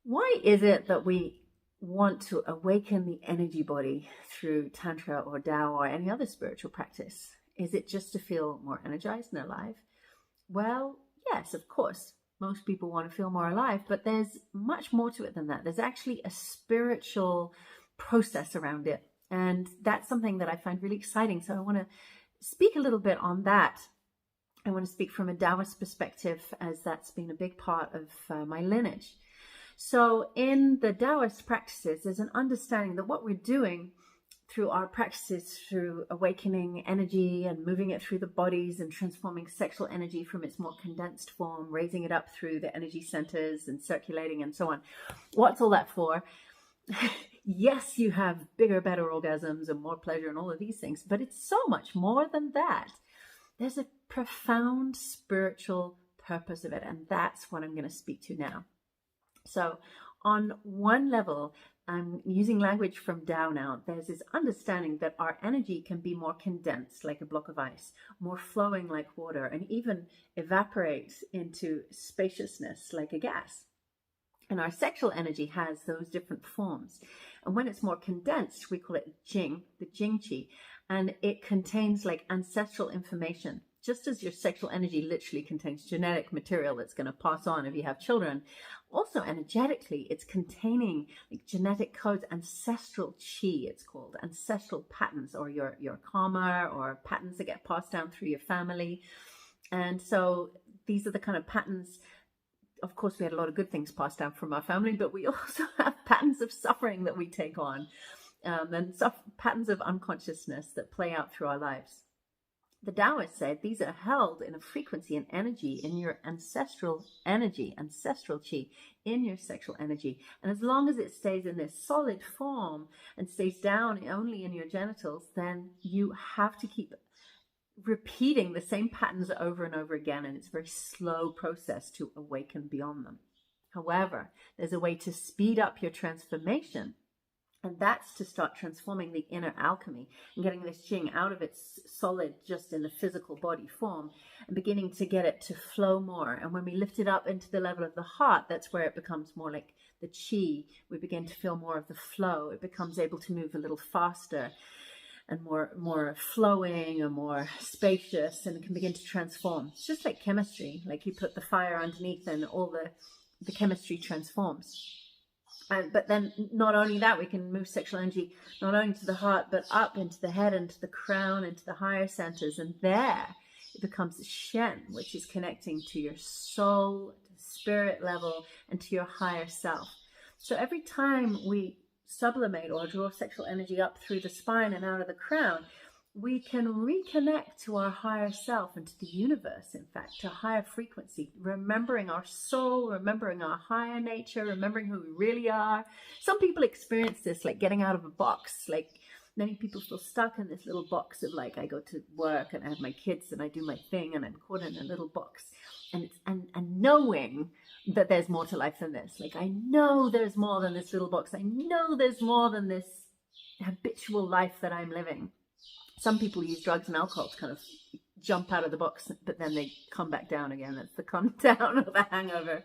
Why is it that we want to awaken the energy body through Tantra or Tao or any other spiritual practice? Is it just to feel more energized and alive? Well, yes, of course. Most people want to feel more alive, but there's much more to it than that. There's actually a spiritual process around it. And that's something that I find really exciting. So I want to speak a little bit on that. I want to speak from a Taoist perspective, as that's been a big part of my lineage. So in the Taoist practices, there's an understanding that what we're doing through our practices, through awakening energy and moving it through the bodies and transforming sexual energy from its more condensed form, raising it up through the energy centers and circulating and so on. What's all that for? Yes, you have bigger, better orgasms and more pleasure and all of these things, but it's so much more than that. There's a profound spiritual purpose of it, and that's what I'm going to speak to now. So on one level, I'm using language from Tao now. There's this understanding that our energy can be more condensed like a block of ice, more flowing like water, and even evaporate into spaciousness like a gas. And our sexual energy has those different forms. And when it's more condensed, we call it Jing, the Jing Qi, and it contains like ancestral information. Just as your sexual energy literally contains genetic material that's going to pass on if you have children, also energetically, it's containing like genetic codes, ancestral chi, it's called, ancestral patterns, or your karma, or patterns that get passed down through your family. And so these are the kind of patterns. Of course, we had a lot of good things passed down from our family, but we also have patterns of suffering that we take on, and patterns of unconsciousness that play out through our lives. The Taoists said these are held in a frequency and energy in your ancestral energy, ancestral chi, in your sexual energy. And as long as it stays in this solid form and stays down only in your genitals, then you have to keep repeating the same patterns over and over again. And it's a very slow process to awaken beyond them. However, there's a way to speed up your transformation. And that's to start transforming the inner alchemy and getting this Jing out of its solid, just in the physical body form, and beginning to get it to flow more. And when we lift it up into the level of the heart, that's where it becomes more like the Qi. We begin to feel more of the flow. It becomes able to move a little faster and more flowing and more spacious, and it can begin to transform. It's just like chemistry. Like you put the fire underneath and all the chemistry transforms. But then not only that, we can move sexual energy not only to the heart, but up into the head, into the crown, into the higher centers. And there it becomes Shen, which is connecting to your soul, to spirit level, and to your higher self. So every time we sublimate or draw sexual energy up through the spine and out of the crown, we can reconnect to our higher self and to the universe, in fact, to higher frequency, remembering our soul, remembering our higher nature, remembering who we really are. Some people experience this like getting out of a box. Like many people feel stuck in this little box of like, I go to work and I have my kids and I do my thing and I'm caught in a little box. And knowing that there's more to life than this. Like, I know there's more than this little box. I know there's more than this habitual life that I'm living. Some people use drugs and alcohol to kind of jump out of the box, but then they come back down again. That's the come down or the hangover.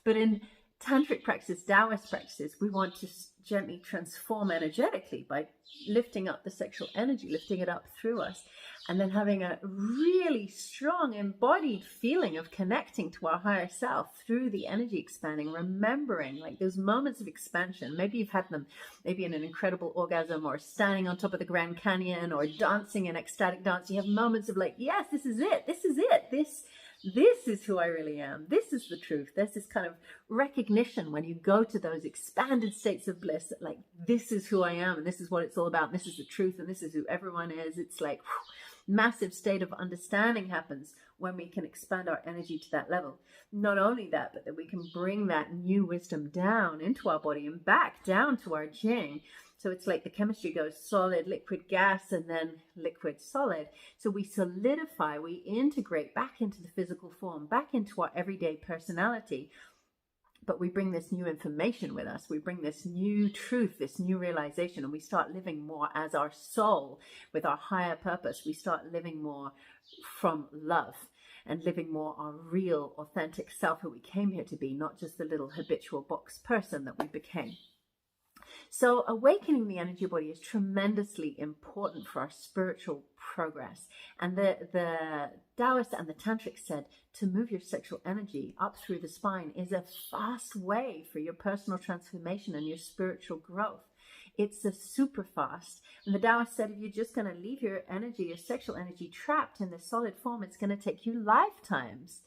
But in tantric practices, Taoist practices, we want to gently transform energetically by lifting up the sexual energy, lifting it up through us, and then having a really strong embodied feeling of connecting to our higher self through the energy expanding, remembering like those moments of expansion. Maybe you've had them, maybe in an incredible orgasm, or standing on top of the Grand Canyon, or dancing an ecstatic dance. You have moments of like, yes, this is it. This is it. This is who I really am. This is the truth. There's this kind of recognition when you go to those expanded states of bliss that like, this is who I am, and this is what it's all about. And this is the truth, and this is who everyone is. It's like massive state of understanding happens when we can expand our energy to that level. Not only that, but that we can bring that new wisdom down into our body and back down to our Jing. So it's like the chemistry goes solid, liquid, gas, and then liquid, solid. So we solidify, we integrate back into the physical form, back into our everyday personality. But we bring this new information with us. We bring this new truth, this new realization, and we start living more as our soul with our higher purpose. We start living more from love. and living more our real, authentic self who we came here to be, not just the little habitual box person that we became. So awakening the energy body is tremendously important for our spiritual progress. And the Taoists and the Tantrics said to move your sexual energy up through the spine is a fast way for your personal transformation and your spiritual growth. It's a super fast. And the Taoists said if you're just going to leave your energy, your sexual energy trapped in this solid form, it's going to take you lifetimes.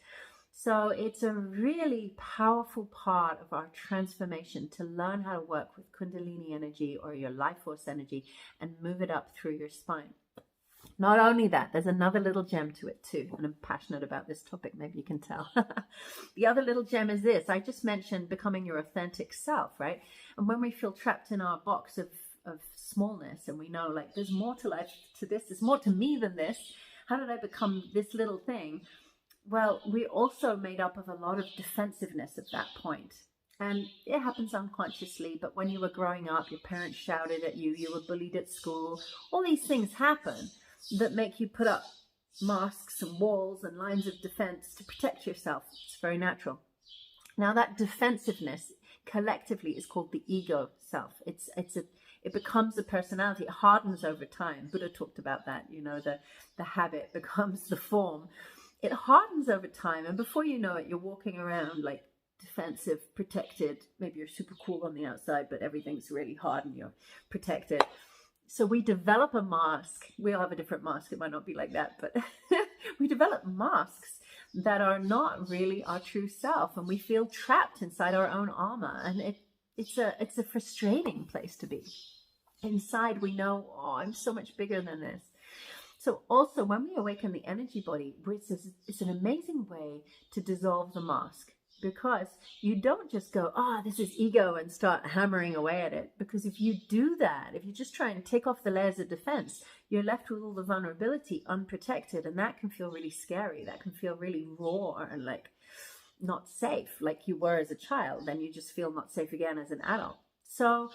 So it's a really powerful part of our transformation to learn how to work with Kundalini energy or your life force energy and move it up through your spine. Not only that, there's another little gem to it too. And I'm passionate about this topic, maybe you can tell. The other little gem is this. I just mentioned becoming your authentic self, right? And when we feel trapped in our box of smallness and we know like there's more to life to this, there's more to me than this. How did I become this little thing? Well, we're also made up of a lot of defensiveness at that point. And it happens unconsciously, but when you were growing up, your parents shouted at you, you were bullied at school. All these things happen that make you put up masks and walls and lines of defense to protect yourself. It's very natural. Now that defensiveness collectively is called the ego self. It becomes a personality. It hardens over time. Buddha talked about that, the habit becomes the form. It hardens over time, and before you know it, you're walking around like defensive, protected. Maybe you're super cool on the outside, but everything's really hard and you're protected. So we develop a mask. We all have a different mask. It might not be like that, but we develop masks that are not really our true self, and we feel trapped inside our own armor. And it's a frustrating place to be. Inside, we know, oh, I'm so much bigger than this. So also when we awaken the energy body, it's an amazing way to dissolve the mask, because you don't just go, this is ego and start hammering away at it. Because if you do that, if you just try and take off the layers of defense, you're left with all the vulnerability unprotected. And that can feel really scary. That can feel really raw and like not safe, like you were as a child. Then you just feel not safe again as an adult. So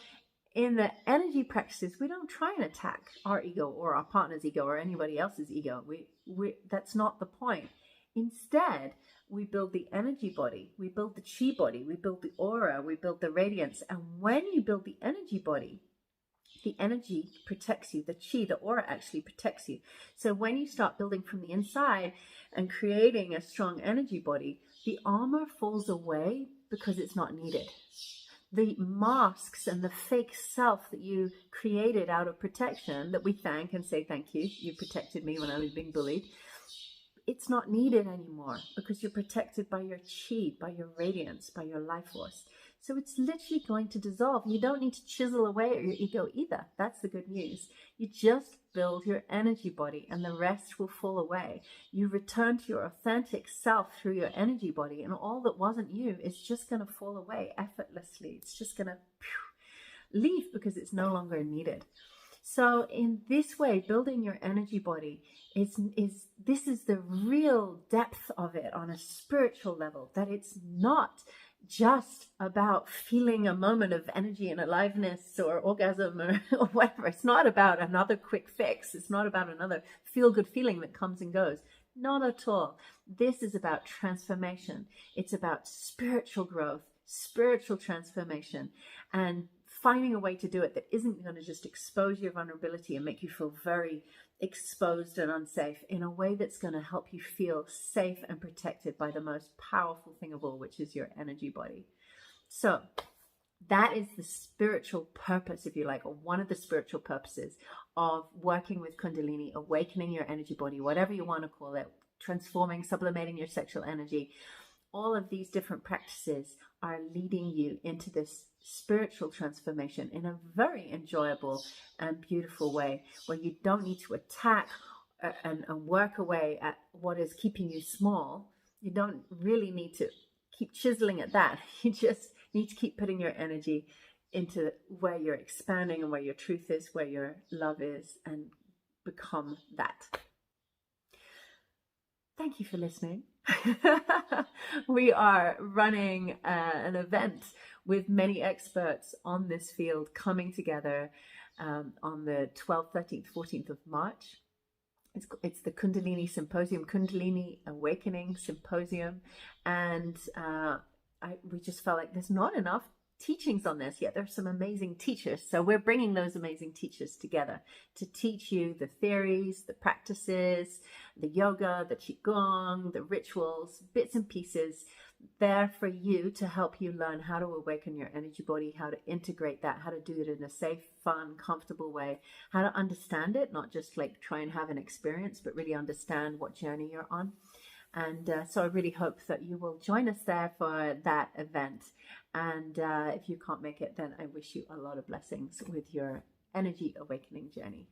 in the energy practices, we don't try and attack our ego or our partner's ego or anybody else's ego. That's not the point. Instead, we build the energy body, we build the chi body, we build the aura, we build the radiance. And when you build the energy body, the energy protects you. The chi, the aura actually protects you. So when you start building from the inside and creating a strong energy body, the armor falls away because it's not needed. The masks and the fake self that you created out of protection, that we thank and say, thank you, you protected me when I was being bullied. It's not needed anymore because you're protected by your chi, by your radiance, by your life force. So it's literally going to dissolve. You don't need to chisel away at your ego either. That's the good news. You just build your energy body and the rest will fall away. You return to your authentic self through your energy body, and all that wasn't you is just going to fall away effortlessly. It's just going to leave because it's no longer needed. So in this way, building your energy body is the real depth of it on a spiritual level, that it's not just about feeling a moment of energy and aliveness or orgasm or whatever. It's not about another quick fix. It's not about another feel-good feeling that comes and goes. Not at all. This is about transformation. It's about spiritual growth, spiritual transformation, and finding a way to do it that isn't going to just expose your vulnerability and make you feel very exposed and unsafe, in a way that's going to help you feel safe and protected by the most powerful thing of all, which is your energy body. So that is the spiritual purpose, if you like, or one of the spiritual purposes of working with Kundalini, awakening your energy body, whatever you want to call it, transforming, sublimating your sexual energy. All of these different practices are leading you into this spiritual transformation in a very enjoyable and beautiful way, where you don't need to attack and work away at what is keeping you small. You don't really need to keep chiseling at that. You just need to keep putting your energy into where you're expanding and where your truth is, where your love is, and become that. Thank you for listening. We are running an event with many experts on this field coming together on the 12th, 13th, 14th of March. It's the Kundalini Symposium, Kundalini Awakening Symposium, and we just felt like there's not enough teachings on this yet. There's some amazing teachers, so we're bringing those amazing teachers together to teach you the theories, the practices, the yoga, the qigong, the rituals, bits and pieces there for you to help you learn how to awaken your energy body, how to integrate that, how to do it in a safe, fun, comfortable way, how to understand it, not just like try and have an experience, but really understand what journey you're on. And so I really hope that you will join us there for that event. And if you can't make it, then I wish you a lot of blessings with your energy awakening journey.